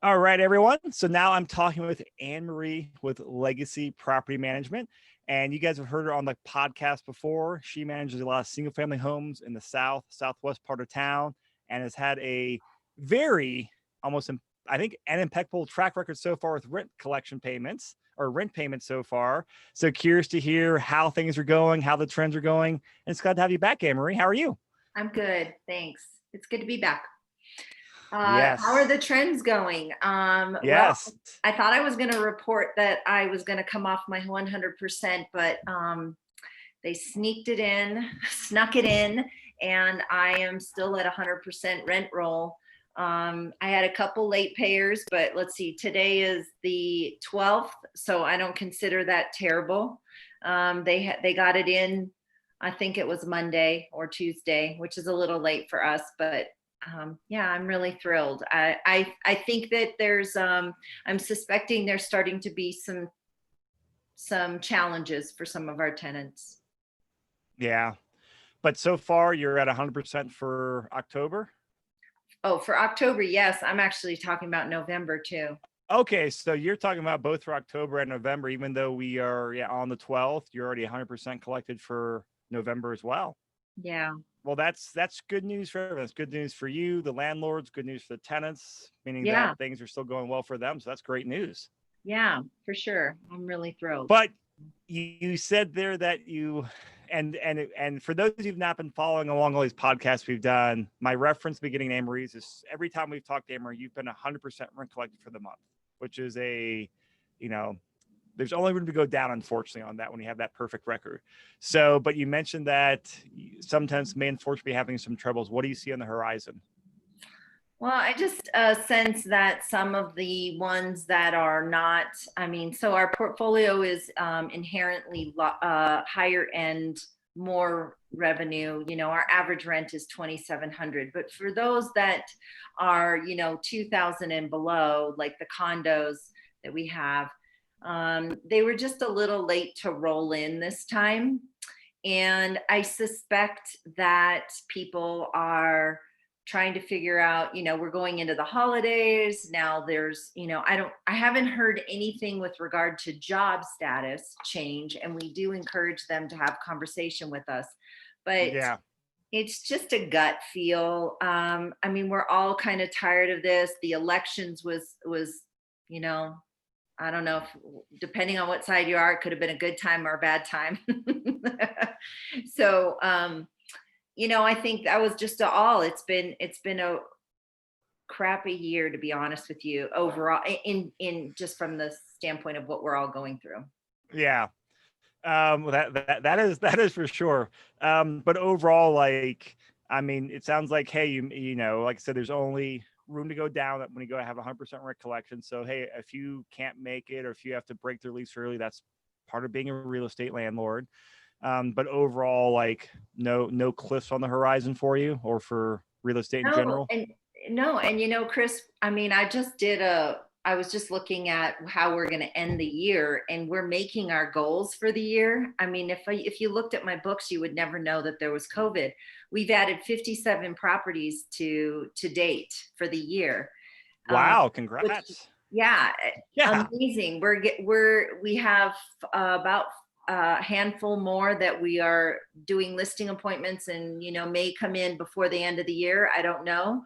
All right, everyone. So now I'm talking with Annemarie with Legacy Property Management. And you guys have heard her on the podcast before. She manages a lot of single family homes in the southwest part of town, and has had a very almost, I think, an impeccable track record so far with rent collection payments or rent payments so far. So curious to hear how things are going, how the trends are going. And it's glad to have you back, Annemarie. How are you? I'm good, thanks. It's good to be back. How are Yes. the trends going? Well, Yes. I thought I was going to report that I was going to come off my 100%, but they snuck it in, and I am still at 100% rent roll. I had a couple late payers, but let's see, today is the 12th, so I don't consider that terrible. They got it in, I think it was Monday or Tuesday, which is a little late for us, but yeah, I'm really thrilled. I think that I'm suspecting there's starting to be some challenges for some of our tenants. Yeah. But so far, you're at 100% for October. Oh, for October, yes. I'm actually talking about November too. Okay, so you're talking about both for October and November, even though we are on the 12th. You're already 100% collected for November as well. Yeah. Well, that's good news for everyone. It's good news for you, the landlords. Good news for the tenants, meaning that Yeah. things are still going well for them. So that's great news. Yeah, for sure. I'm really thrilled. But you said there that you and for those who've not been following along all these podcasts we've done, my reference beginning Annemarie is every time we've talked to Annemarie, you've been 100% rent collected for the month, which is you know, there's only room to go down, unfortunately, on that when you have that perfect record. So, but you mentioned that sometimes may unfortunately be having some troubles. What do you see on the horizon? Well, I just sense that some of the ones that are not, I mean, so our portfolio is inherently higher end, more revenue. You know, our average rent is 2,700. But for those that are, 2,000 and below, like the condos that we have, they were just a little late to roll in this time. And I suspect that people are trying to figure out, we're going into the holidays now. There's, I haven't heard anything with regard to job status change, and we do encourage them to have conversation with us, but Yeah. it's just a gut feel. I mean, we're all kind of tired of this. The elections was, you know, I don't know if, depending on what side you are, it could have been a good time or a bad time. So, I think that was just all. It's been a crappy year, to be honest with you, overall, in just from the standpoint of what we're all going through. Yeah. Well, that is for sure. But overall, like, I mean, it sounds like, hey, like I said, there's only room to go down when you go have 100% rent collection. So, hey, if you can't make it or if you have to break their lease early, that's part of being a real estate landlord. But overall, like, no cliffs on the horizon for you or for real estate in No, general. and no, and Chris, I mean, I was just looking at how we're going to end the year, and we're making our goals for the year. I mean, if you looked at my books, you would never know that there was COVID. We've added 57 properties to date for the year. Wow, Which, congrats. yeah, Yeah. amazing. We have about a handful more that we are doing listing appointments, and may come in before the end of the year. I don't know.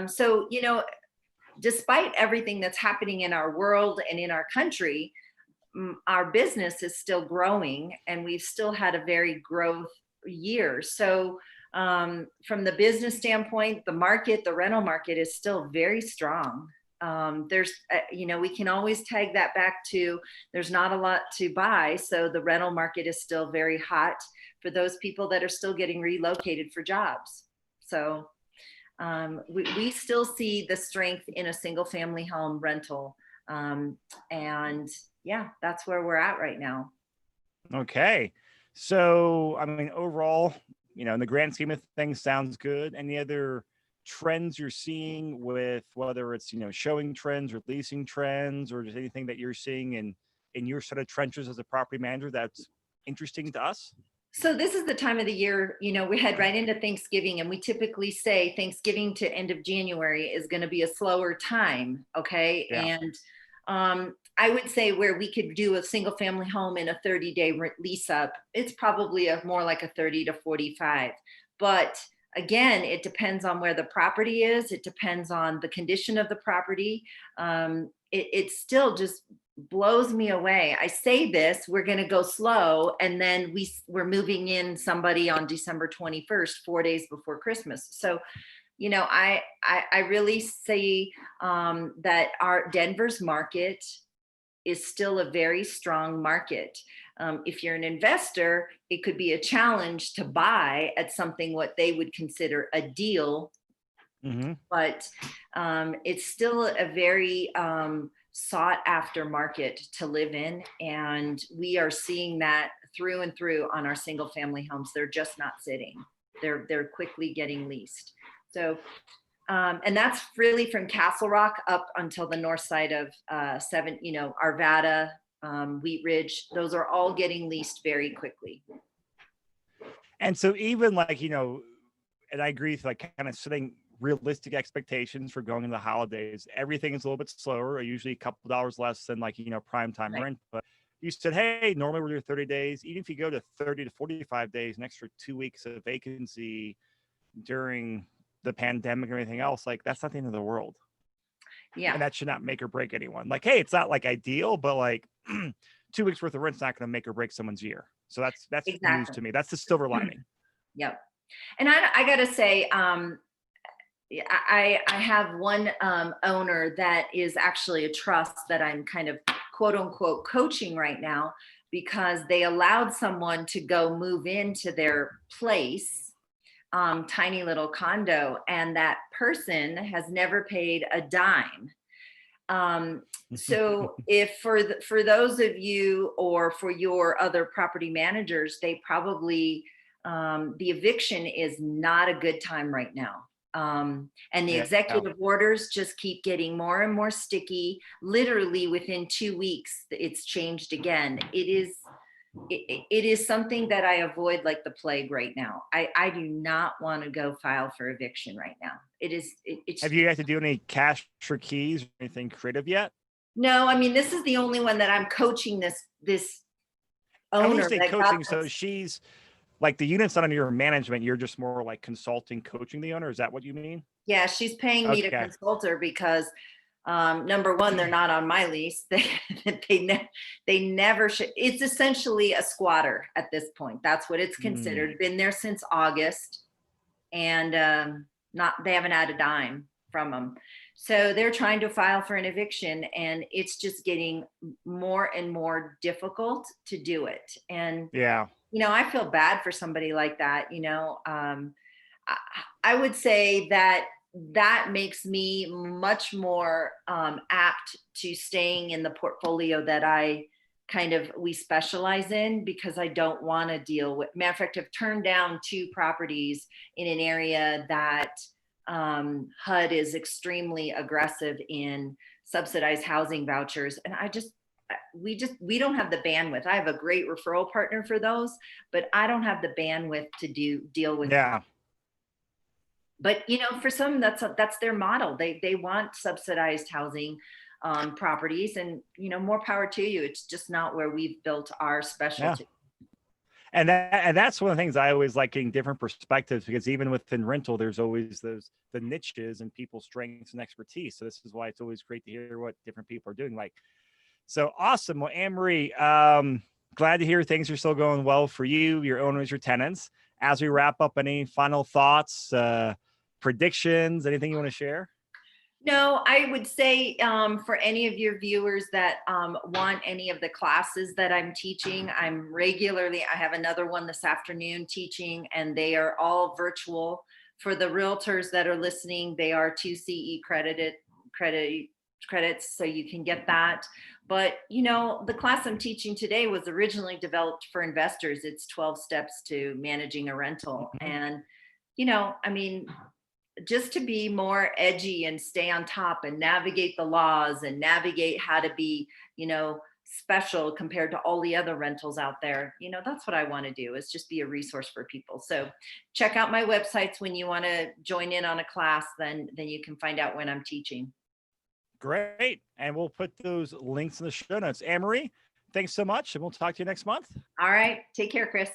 So despite everything that's happening in our world and in our country, our business is still growing, and we've still had a very growth year. So from the business standpoint, the rental market is still very strong. We can always tag that back to there's not a lot to buy. So the rental market is still very hot for those people that are still getting relocated for jobs. So we still see the strength in a single family home rental. And yeah, that's where we're at right now. Okay. So, I mean, overall, in the grand scheme of things, sounds good. Any other trends you're seeing with whether it's, showing trends or leasing trends or just anything that you're seeing in your set of trenches as a property manager that's interesting to us? So this is the time of the year, we head right into Thanksgiving, and we typically say Thanksgiving to end of January is going to be a slower time. Okay. Yeah. And I would say where we could do a single family home in a 30-day lease up, it's probably more like a 30 to 45. But again, it depends on where the property is. It depends on the condition of the property. It still just blows me away. I say this, we're going to go slow, and then we're moving in somebody on December 21st, 4 days before Christmas. So, I really see that our Denver's market is still a very strong market. If you're an investor, it could be a challenge to buy at something what they would consider a deal, Hmm. but it's still a very sought after market to live in. And we are seeing that through and through on our single family homes. They're just not sitting. They're quickly getting leased. So, and that's really from Castle Rock up until the north side of Arvada, Wheat Ridge. Those are all getting leased very quickly. And so even like, and I agree with like kind of setting realistic expectations for going into the holidays. Everything is a little bit slower, or usually a couple dollars less than like, prime time Right. rent. But you said, hey, normally we're doing 30 days. Even if you go to 30 to 45 days, an extra 2 weeks of vacancy during the pandemic or anything else, like that's not the end of the world. Yeah. And that should not make or break anyone. Like, hey, it's not like ideal, but like 2 weeks worth of rent's not going to make or break someone's year. So that's news Exactly. to me. That's the silver lining. Yep. And I got to say, I have one owner that is actually a trust that I'm kind of quote unquote coaching right now, because they allowed someone to go move into their place, tiny little condo, and that person has never paid a dime. So if for those of you or for your other property managers, they probably the eviction is not a good time right now. And the Yeah. executive orders just keep getting more and more sticky. Literally within 2 weeks, it's changed again. It is something that I avoid like the plague right now. I do not want to go file for eviction right now. It's Have you had to do any cash for keys or anything creative yet? no, I mean, this is the only one that I'm coaching, this And when you owner say that got coaching, so this. she's like the unit's not under your management. You're just more like consulting, coaching the owner. Is that what you mean? Yeah, she's paying me to Okay. consult her because number one, they're not on my lease. They never should. It's essentially a squatter at this point. That's what it's Mm, considered. Been there since August, and not they haven't had a dime from them. So they're trying to file for an eviction, and it's just getting more and more difficult to do it. And yeah. I feel bad for somebody like that. I, I would say that that makes me much more apt to staying in the portfolio that we specialize in, because I don't want to deal with. Matter of fact, I've turned down 2 properties in an area that HUD is extremely aggressive in subsidized housing vouchers, and we don't have the bandwidth. I have a great referral partner for those, but I don't have the bandwidth to deal with. Yeah. But for some, that's their model. They want subsidized housing properties, and more power to you. It's just not where we've built our Yeah. specialty. And that's one of the things I always like, getting different perspectives, because even within rental, there's always the niches and people's strengths and expertise. So this is why it's always great to hear what different people are doing. Like, so awesome. Well, Annemarie, glad to hear things are still going well for you, your owners, your tenants. As we wrap up, any final thoughts, predictions, anything you want to share? No, I would say for any of your viewers that want any of the classes that I'm teaching, I have another one this afternoon teaching, and they are all virtual. For the realtors that are listening, they are 2 CE credits, so you can get that. But the class I'm teaching today was originally developed for investors. It's 12 steps to managing a rental. Mhm. And I mean, just to be more edgy and stay on top and navigate the laws and navigate how to be, special compared to all the other rentals out there. That's what I want to do, is just be a resource for people. So check out my websites when you want to join in on a class, then you can find out when I'm teaching. Great. And we'll put those links in the show notes. Annemarie, thanks so much. And we'll talk to you next month. All right. Take care, Chris.